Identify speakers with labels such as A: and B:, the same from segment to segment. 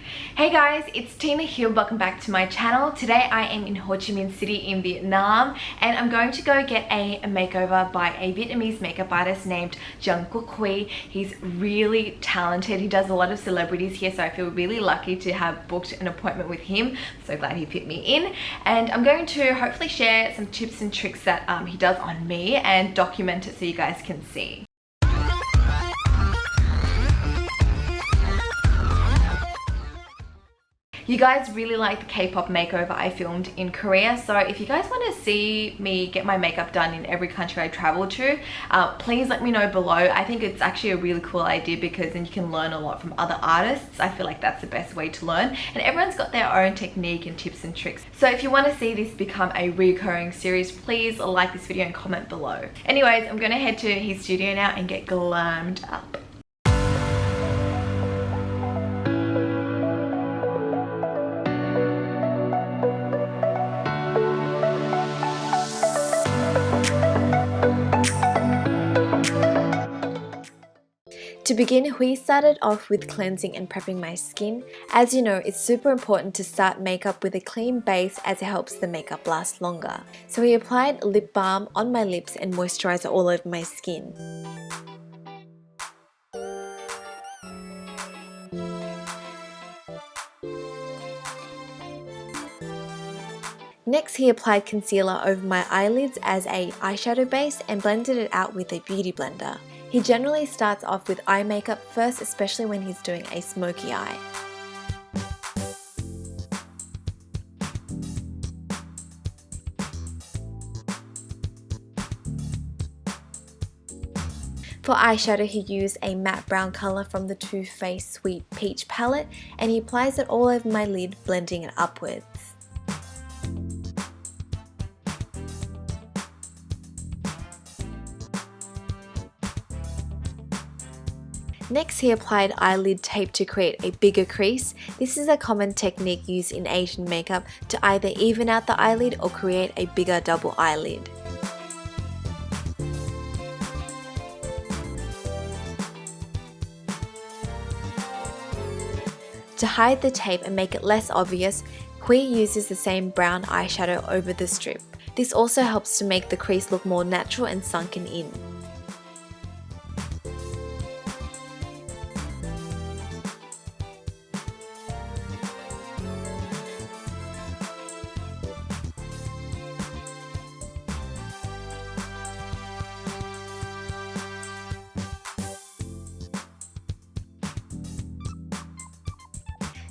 A: Hey guys, it's Tina here. Welcome back to my channel. Today I am in Ho Chi Minh City in Vietnam and I'm going to go get a makeover by a Vietnamese makeup artist named Yong. He's really talented. He does a lot of celebrities here, so I feel really lucky to have booked an appointment with him. So glad he fit me in, and I'm going to hopefully share some tips and tricks that he does on me and document it so you guys can see. You guys really like the K-pop makeover I filmed in Korea, so if you guys want to see me get my makeup done in every country I travel to, please let me know below. I think it's actually a really cool idea because then you can learn a lot from other artists. I feel like that's the best way to learn, and everyone's got their own technique and tips and tricks. So if you want to see this become a recurring series, please like this video and comment below. Anyways, I'm gonna head to his studio now and get glammed up. To begin, we started off with cleansing and prepping my skin. As you know, it's super important to start makeup with a clean base as it helps the makeup last longer. So we applied lip balm on my lips and moisturizer all over my skin. Next, he applied concealer over my eyelids as a eyeshadow base and blended it out with a beauty blender. He generally starts off with eye makeup first, especially when he's doing a smoky eye. For eyeshadow, he used a matte brown color from the Too Faced Sweet Peach palette, and he applies it all over my lid, blending it upwards. Next, he applied eyelid tape to create a bigger crease. This is a common technique used in Asian makeup to either even out the eyelid or create a bigger double eyelid. To hide the tape and make it less obvious, Hui uses the same brown eyeshadow over the strip. This also helps to make the crease look more natural and sunken in.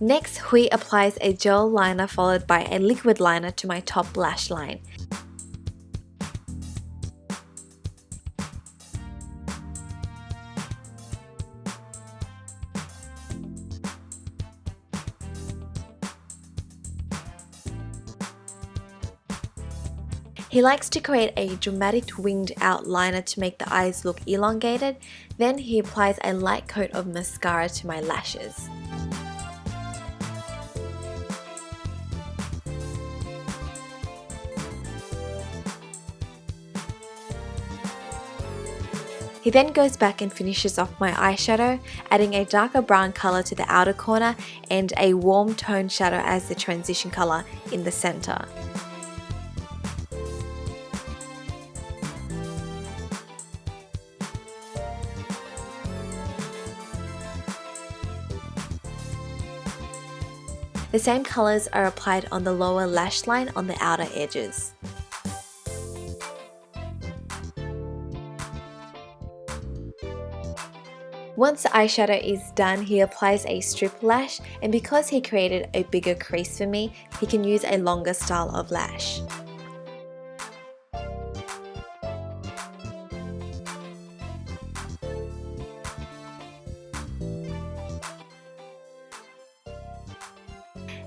A: Next, Hui applies a gel liner followed by a liquid liner to my top lash line. He likes to create a dramatic winged out liner to make the eyes look elongated. Then he applies a light coat of mascara to my lashes. He then goes back and finishes off my eyeshadow, adding a darker brown color to the outer corner and a warm tone shadow as the transition color in the center. The same colors are applied on the lower lash line on the outer edges. Once the eyeshadow is done, he applies a strip lash, and because he created a bigger crease for me, he can use a longer style of lash.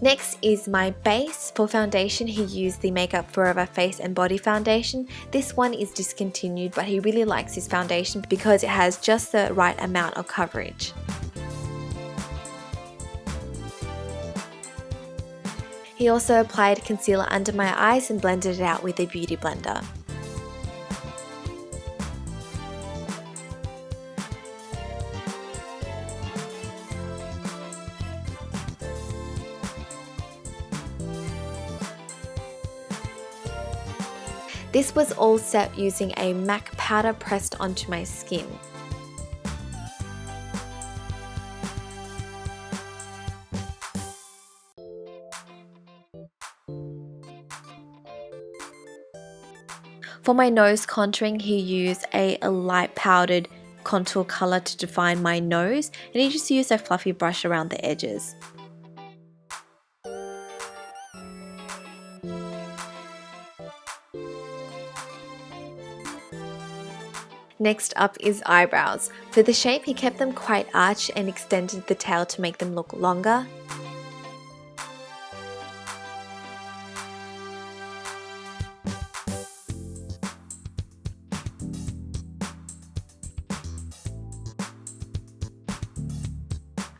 A: Next is my base. For foundation, he used the Makeup Forever Face and Body Foundation. This one is discontinued, but he really likes his foundation because it has just the right amount of coverage. He also applied concealer under my eyes and blended it out with a beauty blender. This was all set using a MAC powder pressed onto my skin. For my nose contouring, he used a light powdered contour color to define my nose, and he just used a fluffy brush around the edges. Next up is eyebrows. For the shape, he kept them quite arched and extended the tail to make them look longer.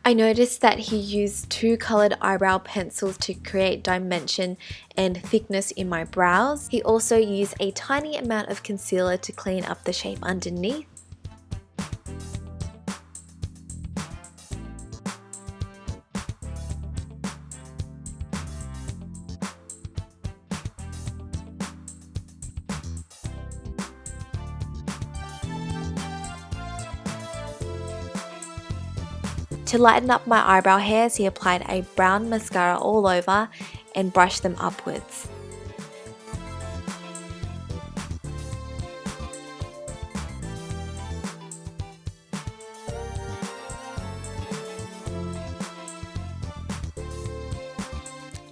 A: I noticed that he used two colored eyebrow pencils to create dimension and thickness in my brows. He also used a tiny amount of concealer to clean up the shape underneath. To lighten up my eyebrow hairs, he applied a brown mascara all over and brushed them upwards.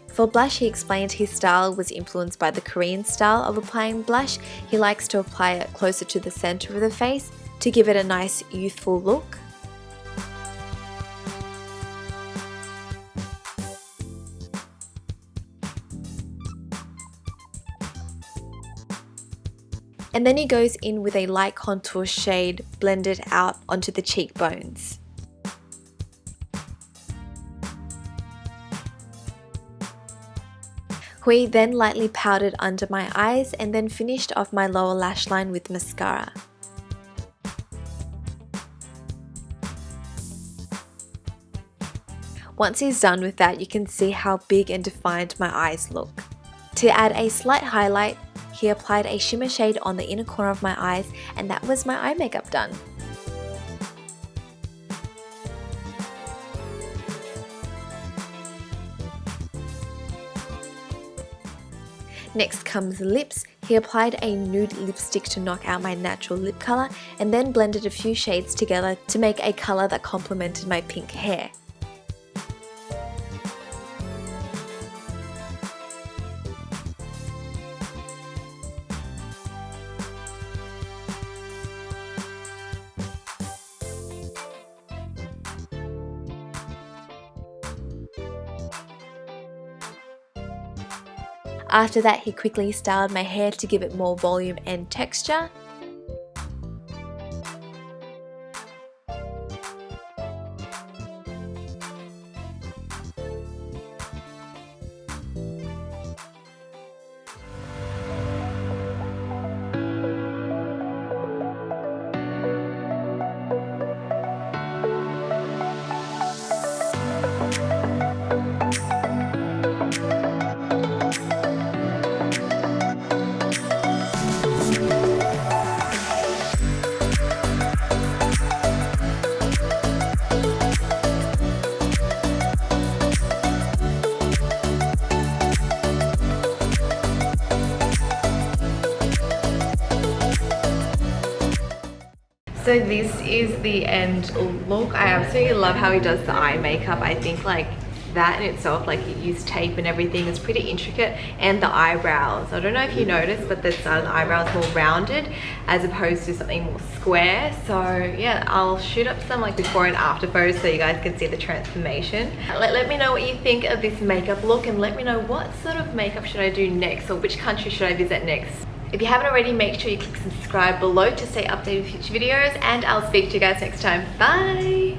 A: For blush, he explained his style was influenced by the Korean style of applying blush. He likes to apply it closer to the center of the face to give it a nice youthful look. And then he goes in with a light contour shade blended out onto the cheekbones. Hui then lightly powdered under my eyes and then finished off my lower lash line with mascara. Once he's done with that, you can see how big and defined my eyes look. To add a slight highlight, he applied a shimmer shade on the inner corner of my eyes, and that was my eye makeup done. Next comes the lips. He applied a nude lipstick to knock out my natural lip color and then blended a few shades together to make a color that complemented my pink hair. After that, he quickly styled my hair to give it more volume and texture. So this is the end look. I absolutely love how he does the eye makeup. I think like that in itself, like he used tape and everything, is pretty intricate. And the eyebrows, I don't know if you noticed, but the side of the eyebrows more rounded as opposed to something more square. So yeah, I'll shoot up some like before and after photos so you guys can see the transformation. Let me know what you think of this makeup look, and let me know what sort of makeup should I do next, or which country should I visit next. If you haven't already, make sure you click subscribe below to stay updated with future videos, and I'll speak to you guys next time. Bye!